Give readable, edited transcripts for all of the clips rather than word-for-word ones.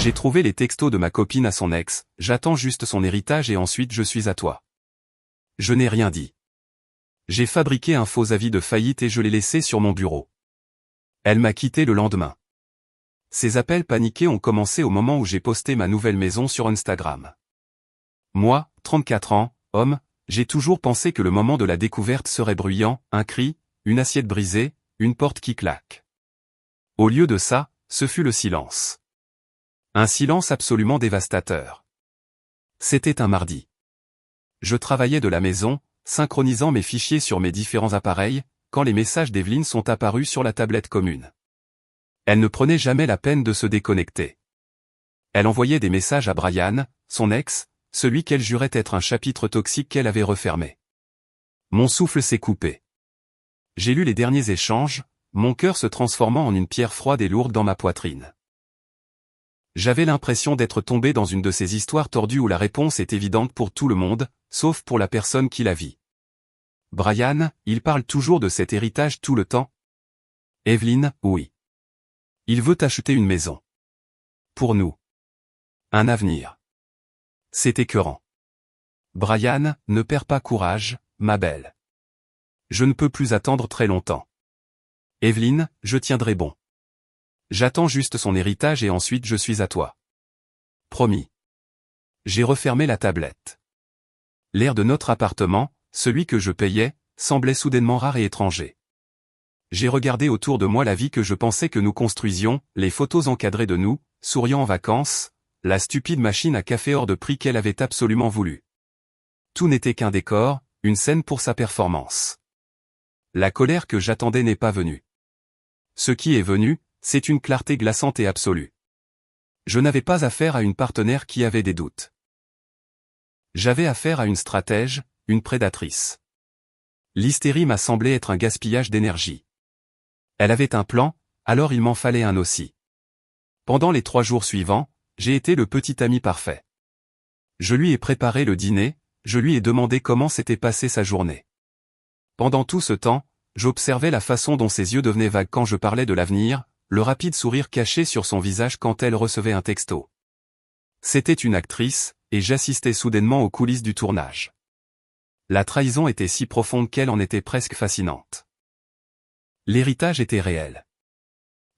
J'ai trouvé les textos de ma copine à son ex, j'attends juste son héritage et ensuite je suis à toi. Je n'ai rien dit. J'ai fabriqué un faux avis de faillite et je l'ai laissé sur mon bureau. Elle m'a quitté le lendemain. Ces appels paniqués ont commencé au moment où j'ai posté ma nouvelle maison sur Instagram. Moi, 34 ans, homme, j'ai toujours pensé que le moment de la découverte serait bruyant, un cri, une assiette brisée, une porte qui claque. Au lieu de ça, ce fut le silence. Un silence absolument dévastateur. C'était un mardi. Je travaillais de la maison, synchronisant mes fichiers sur mes différents appareils, quand les messages d'Evelyne sont apparus sur la tablette commune. Elle ne prenait jamais la peine de se déconnecter. Elle envoyait des messages à Brian, son ex, celui qu'elle jurait être un chapitre toxique qu'elle avait refermé. Mon souffle s'est coupé. J'ai lu les derniers échanges, mon cœur se transformant en une pierre froide et lourde dans ma poitrine. J'avais l'impression d'être tombé dans une de ces histoires tordues où la réponse est évidente pour tout le monde, sauf pour la personne qui la vit. Brian, il parle toujours de cet héritage tout le temps. Evelyne, oui. Il veut acheter une maison. Pour nous. Un avenir. C'est écœurant. Brian, ne perds pas courage, ma belle. Je ne peux plus attendre très longtemps. Evelyne, je tiendrai bon. J'attends juste son héritage et ensuite je suis à toi. Promis. J'ai refermé la tablette. L'air de notre appartement, celui que je payais, semblait soudainement rare et étranger. J'ai regardé autour de moi la vie que je pensais que nous construisions, les photos encadrées de nous, souriant en vacances, la stupide machine à café hors de prix qu'elle avait absolument voulu. Tout n'était qu'un décor, une scène pour sa performance. La colère que j'attendais n'est pas venue. Ce qui est venu, c'est une clarté glaçante et absolue. Je n'avais pas affaire à une partenaire qui avait des doutes. J'avais affaire à une stratège, une prédatrice. L'hystérie m'a semblé être un gaspillage d'énergie. Elle avait un plan, alors il m'en fallait un aussi. Pendant les 3 jours suivants, j'ai été le petit ami parfait. Je lui ai préparé le dîner, je lui ai demandé comment s'était passée sa journée. Pendant tout ce temps, j'observais la façon dont ses yeux devenaient vagues quand je parlais de l'avenir, le rapide sourire caché sur son visage quand elle recevait un texto. C'était une actrice, et j'assistais soudainement aux coulisses du tournage. La trahison était si profonde qu'elle en était presque fascinante. L'héritage était réel.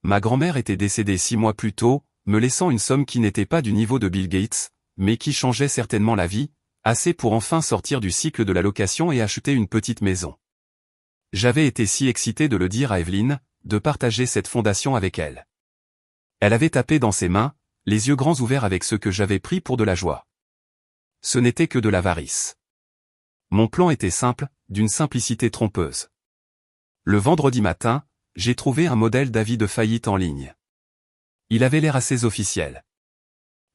Ma grand-mère était décédée 6 mois plus tôt, me laissant une somme qui n'était pas du niveau de Bill Gates, mais qui changeait certainement la vie, assez pour enfin sortir du cycle de la location et acheter une petite maison. J'avais été si excité de le dire à Evelyne, de partager cette fondation avec elle. Elle avait tapé dans ses mains, les yeux grands ouverts avec ce que j'avais pris pour de la joie. Ce n'était que de l'avarice. Mon plan était simple, d'une simplicité trompeuse. Le vendredi matin, j'ai trouvé un modèle d'avis de faillite en ligne. Il avait l'air assez officiel.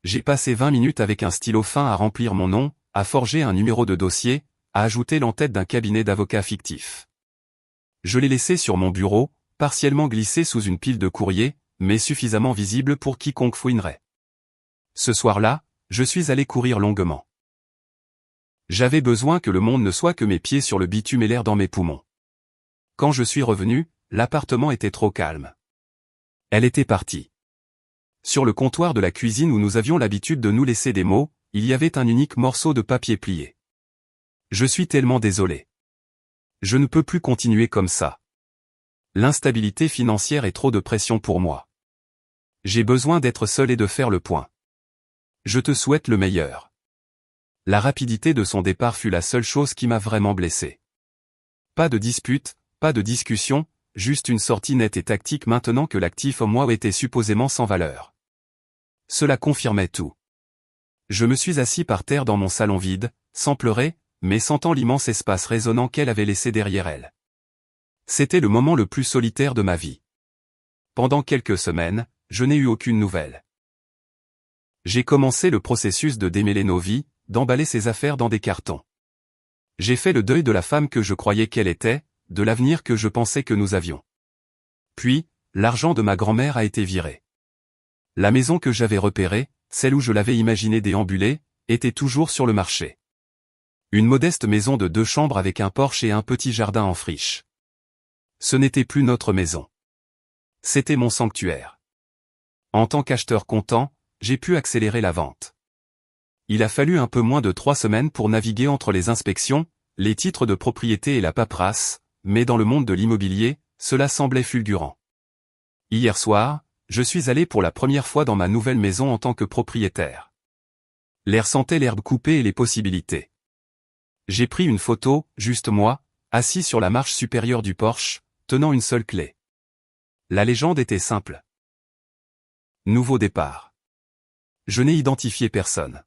J'ai passé 20 minutes avec un stylo fin à remplir mon nom, à forger un numéro de dossier, à ajouter l'entête d'un cabinet d'avocats fictif. Je l'ai laissé sur mon bureau, partiellement glissé sous une pile de courriers, mais suffisamment visible pour quiconque fouinerait. Ce soir-là, je suis allé courir longuement. J'avais besoin que le monde ne soit que mes pieds sur le bitume et l'air dans mes poumons. Quand je suis revenu, l'appartement était trop calme. Elle était partie. Sur le comptoir de la cuisine où nous avions l'habitude de nous laisser des mots, il y avait un unique morceau de papier plié. Je suis tellement désolé. Je ne peux plus continuer comme ça. L'instabilité financière est trop de pression pour moi. J'ai besoin d'être seul et de faire le point. Je te souhaite le meilleur. La rapidité de son départ fut la seule chose qui m'a vraiment blessé. Pas de dispute, pas de discussion, juste une sortie nette et tactique maintenant que l'actif en moi était supposément sans valeur. Cela confirmait tout. Je me suis assis par terre dans mon salon vide, sans pleurer, mais sentant l'immense espace résonnant qu'elle avait laissé derrière elle. C'était le moment le plus solitaire de ma vie. Pendant quelques semaines, je n'ai eu aucune nouvelle. J'ai commencé le processus de démêler nos vies, d'emballer ses affaires dans des cartons. J'ai fait le deuil de la femme que je croyais qu'elle était, de l'avenir que je pensais que nous avions. Puis, l'argent de ma grand-mère a été viré. La maison que j'avais repérée, celle où je l'avais imaginée déambuler, était toujours sur le marché. Une modeste maison de 2 chambres avec un porche et un petit jardin en friche. Ce n'était plus notre maison. C'était mon sanctuaire. En tant qu'acheteur comptant, j'ai pu accélérer la vente. Il a fallu un peu moins de 3 semaines pour naviguer entre les inspections, les titres de propriété et la paperasse, mais dans le monde de l'immobilier, cela semblait fulgurant. Hier soir, je suis allé pour la première fois dans ma nouvelle maison en tant que propriétaire. L'air sentait l'herbe coupée et les possibilités. J'ai pris une photo, juste moi, assis sur la marche supérieure du porche, tenant une seule clé. La légende était simple. Nouveau départ. Je n'ai identifié personne.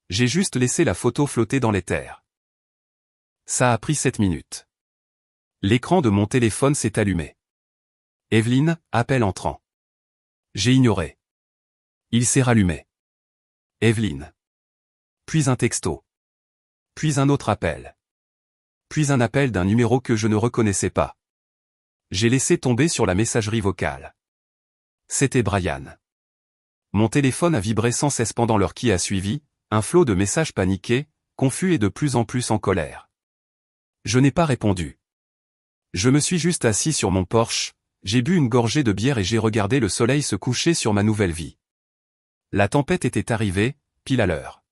J'ai juste laissé la photo flotter dans l'éther. Ça a pris 7 minutes. L'écran de mon téléphone s'est allumé. Evelyne, appel entrant. J'ai ignoré. Il s'est rallumé. Evelyne. Puis un texto. Puis un autre appel. Puis un appel d'un numéro que je ne reconnaissais pas. J'ai laissé tomber sur la messagerie vocale. C'était Brian. Mon téléphone a vibré sans cesse pendant l'heure qui a suivi, un flot de messages paniqués, confus et de plus en plus en colère. Je n'ai pas répondu. Je me suis juste assis sur mon porche, j'ai bu une gorgée de bière et j'ai regardé le soleil se coucher sur ma nouvelle vie. La tempête était arrivée, pile à l'heure.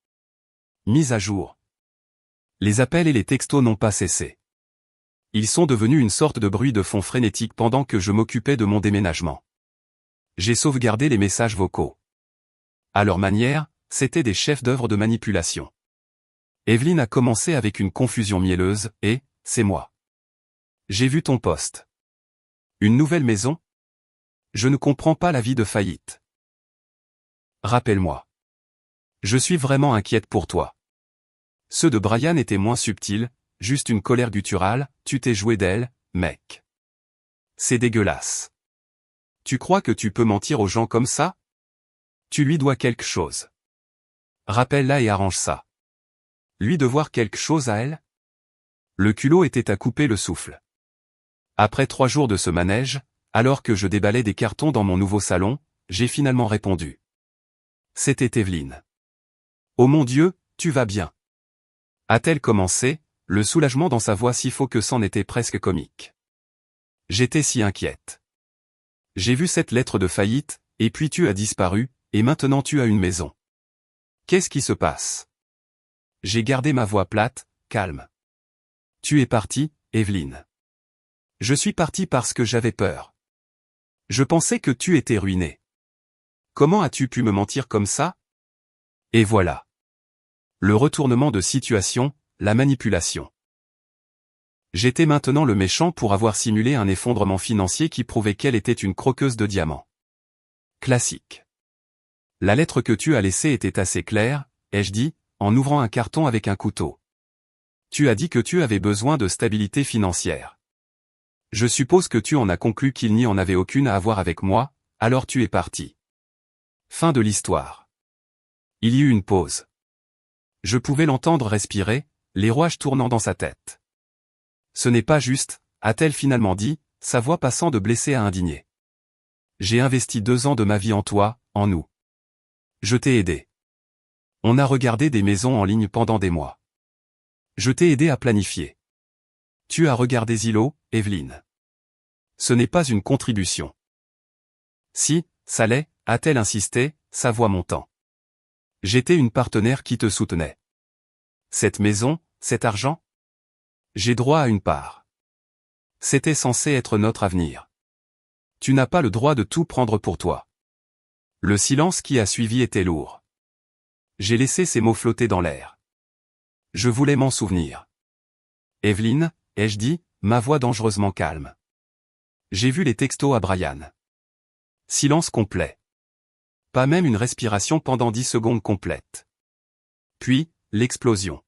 Mise à jour. Les appels et les textos n'ont pas cessé. Ils sont devenus une sorte de bruit de fond frénétique pendant que je m'occupais de mon déménagement. J'ai sauvegardé les messages vocaux. À leur manière, c'étaient des chefs-d'œuvre de manipulation. Evelyne a commencé avec une confusion mielleuse, et, c'est moi. J'ai vu ton post. Une nouvelle maison? Je ne comprends pas la vie de faillite. Rappelle-moi. Je suis vraiment inquiète pour toi. Ceux de Brian étaient moins subtils, juste une colère gutturale, tu t'es joué d'elle, mec. C'est dégueulasse. Tu crois que tu peux mentir aux gens comme ça? Tu lui dois quelque chose. Rappelle-la et arrange ça. Lui devoir quelque chose à elle? Le culot était à couper le souffle. Après 3 jours de ce manège, alors que je déballais des cartons dans mon nouveau salon, j'ai finalement répondu. C'était Evelyne. Oh mon Dieu, tu vas bien. A-t-elle commencé, le soulagement dans sa voix si faux que c'en était presque comique. J'étais si inquiète. J'ai vu cette lettre de faillite, et puis tu as disparu, et maintenant tu as une maison. Qu'est-ce qui se passe? J'ai gardé ma voix plate, calme. Tu es partie, Evelyne. Je suis partie parce que j'avais peur. Je pensais que tu étais ruinée. Comment as-tu pu me mentir comme ça? Et voilà. Le retournement de situation, la manipulation. J'étais maintenant le méchant pour avoir simulé un effondrement financier qui prouvait qu'elle était une croqueuse de diamants. Classique. La lettre que tu as laissée était assez claire, ai-je dit, en ouvrant un carton avec un couteau. Tu as dit que tu avais besoin de stabilité financière. Je suppose que tu en as conclu qu'il n'y en avait aucune à avoir avec moi, alors tu es parti. Fin de l'histoire. Il y eut une pause. Je pouvais l'entendre respirer, les rouages tournant dans sa tête. Ce n'est pas juste, a-t-elle finalement dit, sa voix passant de blessée à indignée. J'ai investi 2 ans de ma vie en toi, en nous. Je t'ai aidé. On a regardé des maisons en ligne pendant des mois. Je t'ai aidé à planifier. Tu as regardé Zillow, Evelyne. Ce n'est pas une contribution. Si, ça l'est, a-t-elle insisté, sa voix montant. J'étais une partenaire qui te soutenait. Cette maison, cet argent? J'ai droit à une part. C'était censé être notre avenir. Tu n'as pas le droit de tout prendre pour toi. Le silence qui a suivi était lourd. J'ai laissé ces mots flotter dans l'air. Je voulais m'en souvenir. Evelyne, ai-je dit, ma voix dangereusement calme. J'ai vu les textos à Brian. Silence complet. Pas même une respiration pendant 10 secondes complètes. Puis, l'explosion.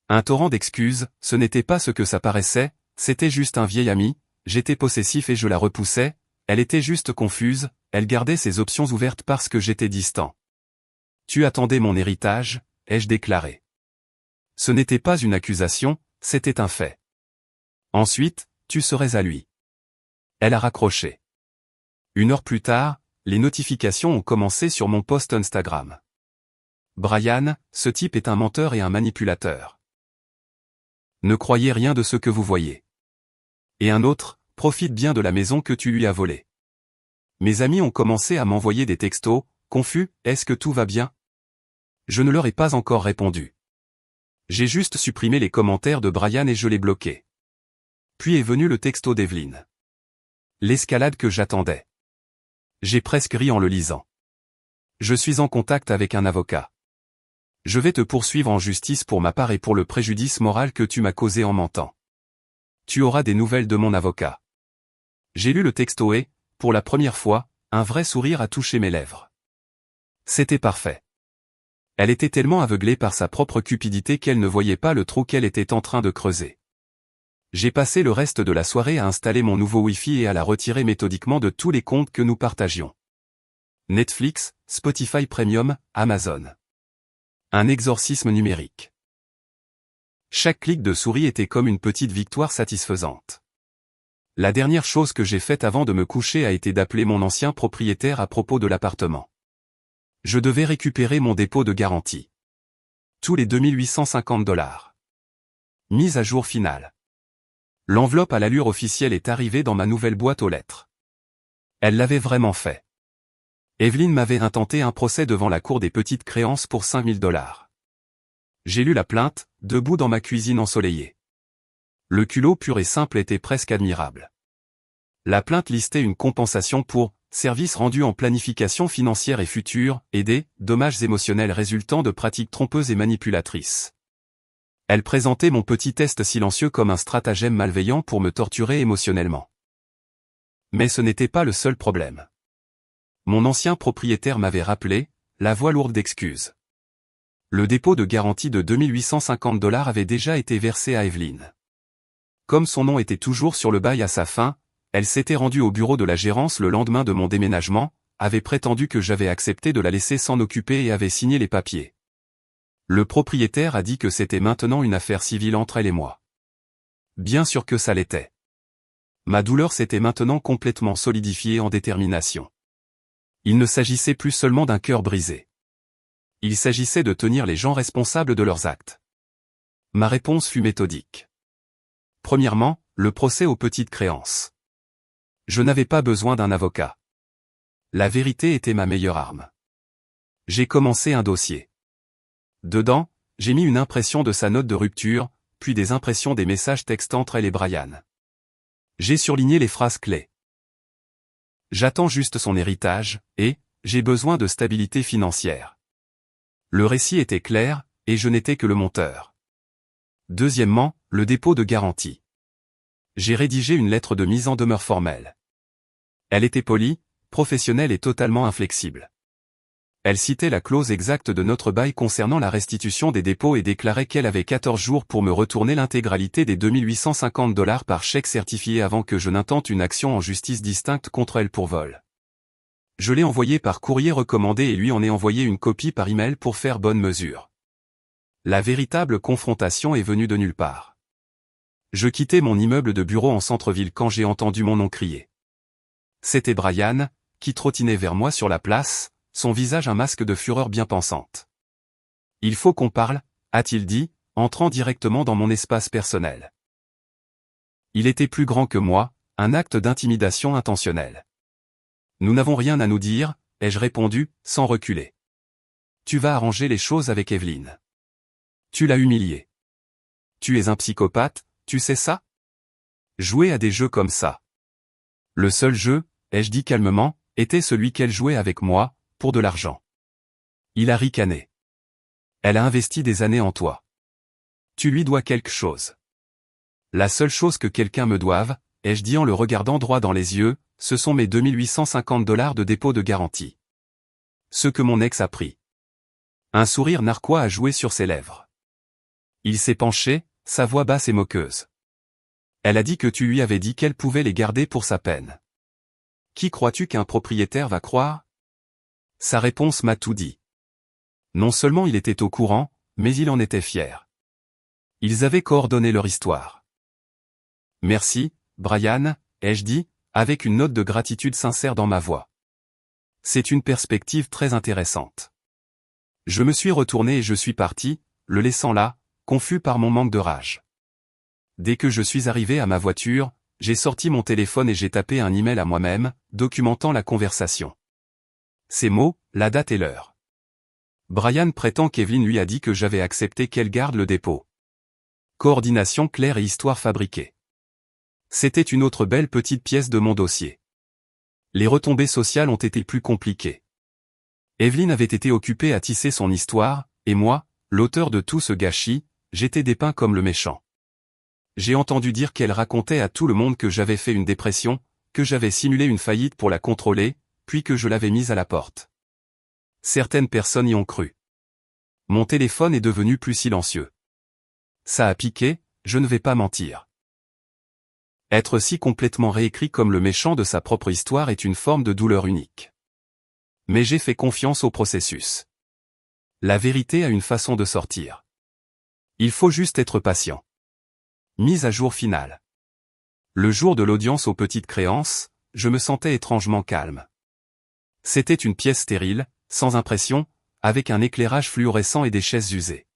Un torrent d'excuses, ce n'était pas ce que ça paraissait, c'était juste un vieil ami, j'étais possessif et je la repoussais, elle était juste confuse, elle gardait ses options ouvertes parce que j'étais distant. Tu attendais mon héritage, ai-je déclaré. Ce n'était pas une accusation, c'était un fait. Ensuite, tu serais à lui. Elle a raccroché. 1 heure plus tard, les notifications ont commencé sur mon post Instagram. Brian, ce type est un menteur et un manipulateur. Ne croyez rien de ce que vous voyez. Et un autre, profite bien de la maison que tu lui as volée. Mes amis ont commencé à m'envoyer des textos, confus, est-ce que tout va bien? Je ne leur ai pas encore répondu. J'ai juste supprimé les commentaires de Brian et je les bloqués. Puis est venu le texto d'Evelyn. L'escalade que j'attendais. J'ai presque ri en le lisant. Je suis en contact avec un avocat. Je vais te poursuivre en justice pour ma part et pour le préjudice moral que tu m'as causé en mentant. Tu auras des nouvelles de mon avocat. J'ai lu le texto et, pour la première fois, un vrai sourire a touché mes lèvres. C'était parfait. Elle était tellement aveuglée par sa propre cupidité qu'elle ne voyait pas le trou qu'elle était en train de creuser. J'ai passé le reste de la soirée à installer mon nouveau Wi-Fi et à la retirer méthodiquement de tous les comptes que nous partagions. Netflix, Spotify Premium, Amazon. Un exorcisme numérique. Chaque clic de souris était comme une petite victoire satisfaisante. La dernière chose que j'ai faite avant de me coucher a été d'appeler mon ancien propriétaire à propos de l'appartement. Je devais récupérer mon dépôt de garantie. Tous les $2850. Mise à jour finale. L'enveloppe à l'allure officielle est arrivée dans ma nouvelle boîte aux lettres. Elle l'avait vraiment fait. Evelyn m'avait intenté un procès devant la cour des petites créances pour $5000. J'ai lu la plainte, debout dans ma cuisine ensoleillée. Le culot pur et simple était presque admirable. La plainte listait une compensation pour services rendus en planification financière et future, et des dommages émotionnels résultant de pratiques trompeuses et manipulatrices. Elle présentait mon petit test silencieux comme un stratagème malveillant pour me torturer émotionnellement. Mais ce n'était pas le seul problème. Mon ancien propriétaire m'avait rappelé, la voix lourde d'excuses. Le dépôt de garantie de $2850 avait déjà été versé à Evelyn. Comme son nom était toujours sur le bail à sa fin, elle s'était rendue au bureau de la gérance le lendemain de mon déménagement, avait prétendu que j'avais accepté de la laisser s'en occuper et avait signé les papiers. Le propriétaire a dit que c'était maintenant une affaire civile entre elle et moi. Bien sûr que ça l'était. Ma douleur s'était maintenant complètement solidifiée en détermination. Il ne s'agissait plus seulement d'un cœur brisé. Il s'agissait de tenir les gens responsables de leurs actes. Ma réponse fut méthodique. Premièrement, le procès aux petites créances. Je n'avais pas besoin d'un avocat. La vérité était ma meilleure arme. J'ai commencé un dossier. Dedans, j'ai mis une impression de sa note de rupture, puis des impressions des messages textes entre elle et Brian. J'ai surligné les phrases clés. J'attends juste son héritage, et j'ai besoin de stabilité financière. Le récit était clair, et je n'étais que le monteur. Deuxièmement, le dépôt de garantie. J'ai rédigé une lettre de mise en demeure formelle. Elle était polie, professionnelle et totalement inflexible. Elle citait la clause exacte de notre bail concernant la restitution des dépôts et déclarait qu'elle avait 14 jours pour me retourner l'intégralité des $2850 par chèque certifié avant que je n'intente une action en justice distincte contre elle pour vol. Je l'ai envoyé par courrier recommandé et lui en ai envoyé une copie par email pour faire bonne mesure. La véritable confrontation est venue de nulle part. Je quittais mon immeuble de bureau en centre-ville quand j'ai entendu mon nom crié. C'était Brian, qui trottinait vers moi sur la place, son visage un masque de fureur bien pensante. « Il faut qu'on parle », a-t-il dit, entrant directement dans mon espace personnel. Il était plus grand que moi, un acte d'intimidation intentionnel. « Nous n'avons rien à nous dire », ai-je répondu, sans reculer. « Tu vas arranger les choses avec Evelyn. Tu l'as humiliée. Tu es un psychopathe, tu sais ça? Jouer à des jeux comme ça. Le seul jeu, ai-je dit calmement, était celui qu'elle jouait avec moi, pour de l'argent. Il a ricané. Elle a investi des années en toi. Tu lui dois quelque chose. La seule chose que quelqu'un me doive, ai-je dit en le regardant droit dans les yeux, ce sont mes $2850 de dépôt de garantie. Ce que mon ex a pris. Un sourire narquois a joué sur ses lèvres. Il s'est penché, sa voix basse et moqueuse. Elle a dit que tu lui avais dit qu'elle pouvait les garder pour sa peine. Qui crois-tu qu'un propriétaire va croire? Sa réponse m'a tout dit. Non seulement il était au courant, mais il en était fier. Ils avaient coordonné leur histoire. Merci, Brian, ai-je dit, avec une note de gratitude sincère dans ma voix. C'est une perspective très intéressante. Je me suis retourné et je suis parti, le laissant là, confus par mon manque de rage. Dès que je suis arrivé à ma voiture, j'ai sorti mon téléphone et j'ai tapé un email à moi-même, documentant la conversation. Ces mots, la date et l'heure. Brian prétend qu'Evelyn lui a dit que j'avais accepté qu'elle garde le dépôt. Coordination claire et histoire fabriquée. C'était une autre belle petite pièce de mon dossier. Les retombées sociales ont été plus compliquées. Evelyn avait été occupée à tisser son histoire, et moi, l'auteur de tout ce gâchis, j'étais dépeint comme le méchant. J'ai entendu dire qu'elle racontait à tout le monde que j'avais fait une dépression, que j'avais simulé une faillite pour la contrôler, puis que je l'avais mise à la porte. Certaines personnes y ont cru. Mon téléphone est devenu plus silencieux. Ça a piqué, je ne vais pas mentir. Être si complètement réécrit comme le méchant de sa propre histoire est une forme de douleur unique. Mais j'ai fait confiance au processus. La vérité a une façon de sortir. Il faut juste être patient. Mise à jour finale. Le jour de l'audience aux petites créances, je me sentais étrangement calme. C'était une pièce stérile, sans impression, avec un éclairage fluorescent et des chaises usées.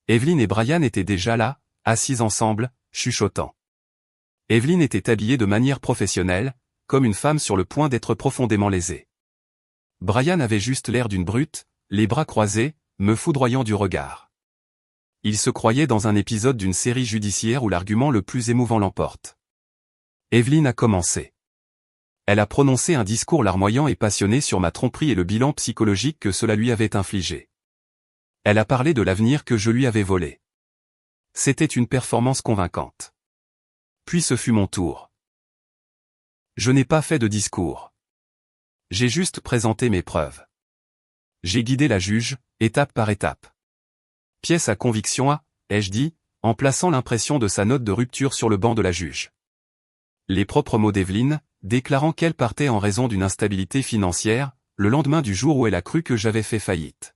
Evelyn et Brian étaient déjà là, assis ensemble, chuchotant. Evelyn était habillée de manière professionnelle, comme une femme sur le point d'être profondément lésée. Brian avait juste l'air d'une brute, les bras croisés, me foudroyant du regard. Il se croyait dans un épisode d'une série judiciaire où l'argument le plus émouvant l'emporte. Evelyn a commencé. Elle a prononcé un discours larmoyant et passionné sur ma tromperie et le bilan psychologique que cela lui avait infligé. Elle a parlé de l'avenir que je lui avais volé. C'était une performance convaincante. Puis ce fut mon tour. Je n'ai pas fait de discours. J'ai juste présenté mes preuves. J'ai guidé la juge, étape par étape. Pièce à conviction A, ai-je dit, en plaçant l'impression de sa note de rupture sur le banc de la juge. Les propres mots d'Evelyn, déclarant qu'elle partait en raison d'une instabilité financière, le lendemain du jour où elle a cru que j'avais fait faillite.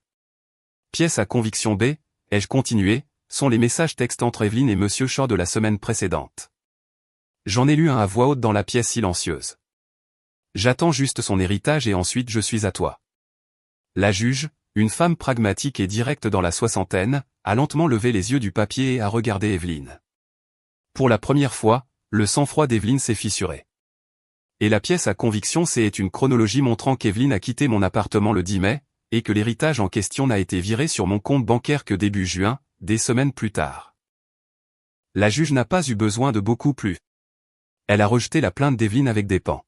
Pièce à conviction B, ai-je continué, sont les messages textes entre Evelyn et Monsieur Shaw de la semaine précédente. J'en ai lu un à voix haute dans la pièce silencieuse. J'attends juste son héritage et ensuite je suis à toi. La juge, une femme pragmatique et directe dans la soixantaine, a lentement levé les yeux du papier et a regardé Evelyn. Pour la première fois, le sang-froid d'Evelyn s'est fissuré. Et la pièce à conviction C est une chronologie montrant qu'Evelyn a quitté mon appartement le 10 mai, et que l'héritage en question n'a été viré sur mon compte bancaire que début juin, des semaines plus tard. La juge n'a pas eu besoin de beaucoup plus. Elle a rejeté la plainte d'Evelyn avec des pans.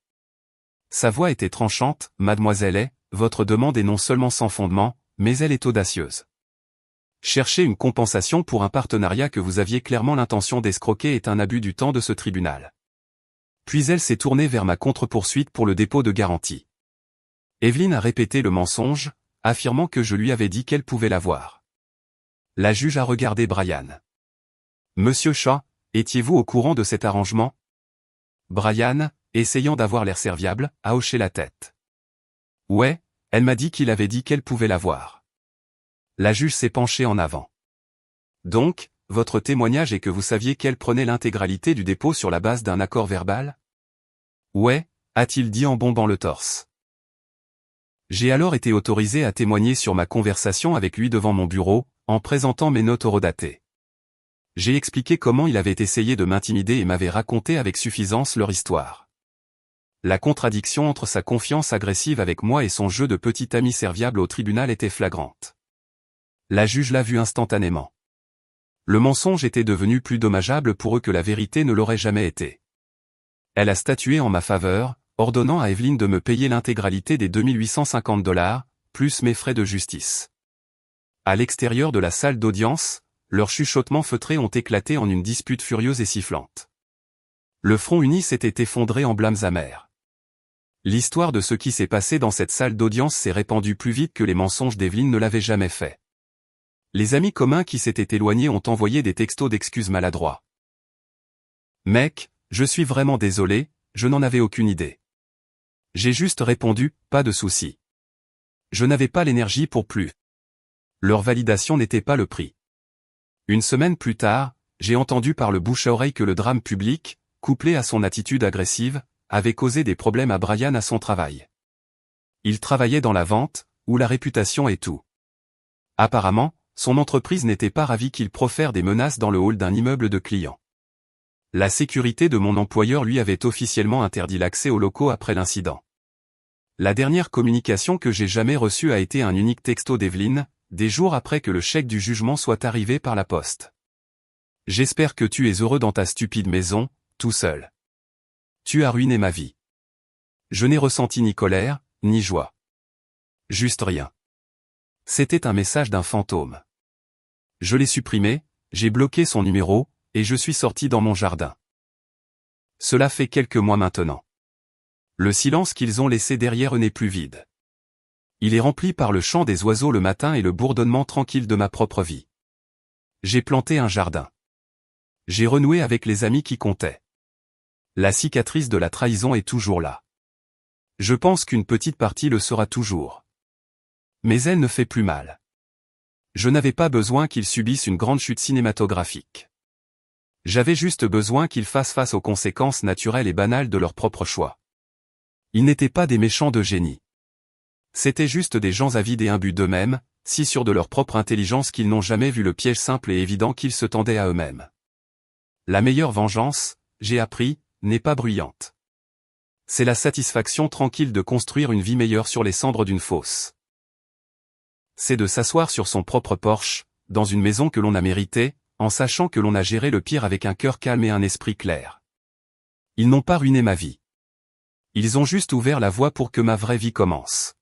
Sa voix était tranchante, « Mademoiselle est, votre demande est non seulement sans fondement, mais elle est audacieuse. Chercher une compensation pour un partenariat que vous aviez clairement l'intention d'escroquer est un abus du temps de ce tribunal. » Puis elle s'est tournée vers ma contre-poursuite pour le dépôt de garantie. Evelyn a répété le mensonge, affirmant que je lui avais dit qu'elle pouvait l'avoir. La juge a regardé Brian. « Monsieur Shaw, étiez-vous au courant de cet arrangement ?» Brian, essayant d'avoir l'air serviable, a hoché la tête. « Ouais, elle m'a dit qu'il avait dit qu'elle pouvait l'avoir. » La juge s'est penchée en avant. « Donc, votre témoignage est que vous saviez qu'elle prenait l'intégralité du dépôt sur la base d'un accord verbal ?»« Ouais, a-t-il dit en bombant le torse. J'ai alors été autorisé à témoigner sur ma conversation avec lui devant mon bureau, en présentant mes notes horodatées. J'ai expliqué comment il avait essayé de m'intimider et m'avait raconté avec suffisance leur histoire. La contradiction entre sa confiance agressive avec moi et son jeu de petit ami serviable au tribunal était flagrante. La juge l'a vu instantanément. Le mensonge était devenu plus dommageable pour eux que la vérité ne l'aurait jamais été. Elle a statué en ma faveur, ordonnant à Evelyn de me payer l'intégralité des $2850, plus mes frais de justice. À l'extérieur de la salle d'audience, leurs chuchotements feutrés ont éclaté en une dispute furieuse et sifflante. Le front uni s'était effondré en blâmes amers. L'histoire de ce qui s'est passé dans cette salle d'audience s'est répandue plus vite que les mensonges d'Evelyn ne l'avaient jamais fait. Les amis communs qui s'étaient éloignés ont envoyé des textos d'excuses maladroits. « Mec, je suis vraiment désolé, je n'en avais aucune idée. » J'ai juste répondu, « Pas de souci. » Je n'avais pas l'énergie pour plus. Leur validation n'était pas le prix. Une semaine plus tard, j'ai entendu par le bouche à oreille que le drame public, couplé à son attitude agressive, avait causé des problèmes à Brian à son travail. Il travaillait dans la vente, où la réputation est tout. Apparemment, son entreprise n'était pas ravie qu'il profère des menaces dans le hall d'un immeuble de clients. La sécurité de mon employeur lui avait officiellement interdit l'accès aux locaux après l'incident. La dernière communication que j'ai jamais reçue a été un unique texto d'Evelyne, des jours après que le chèque du jugement soit arrivé par la poste. J'espère que tu es heureux dans ta stupide maison, tout seul. Tu as ruiné ma vie. Je n'ai ressenti ni colère, ni joie. Juste rien. C'était un message d'un fantôme. Je l'ai supprimé, j'ai bloqué son numéro, et je suis sorti dans mon jardin. Cela fait quelques mois maintenant. Le silence qu'ils ont laissé derrière eux n'est plus vide. Il est rempli par le chant des oiseaux le matin et le bourdonnement tranquille de ma propre vie. J'ai planté un jardin. J'ai renoué avec les amis qui comptaient. La cicatrice de la trahison est toujours là. Je pense qu'une petite partie le sera toujours. Mais elle ne fait plus mal. Je n'avais pas besoin qu'ils subissent une grande chute cinématographique. J'avais juste besoin qu'ils fassent face aux conséquences naturelles et banales de leur propre choix. Ils n'étaient pas des méchants de génie. C'étaient juste des gens avides et imbus d'eux-mêmes, si sûrs de leur propre intelligence qu'ils n'ont jamais vu le piège simple et évident qu'ils se tendaient à eux-mêmes. La meilleure vengeance, j'ai appris, n'est pas bruyante. C'est la satisfaction tranquille de construire une vie meilleure sur les cendres d'une fosse. C'est de s'asseoir sur son propre porche, dans une maison que l'on a méritée, en sachant que l'on a géré le pire avec un cœur calme et un esprit clair. Ils n'ont pas ruiné ma vie. Ils ont juste ouvert la voie pour que ma vraie vie commence.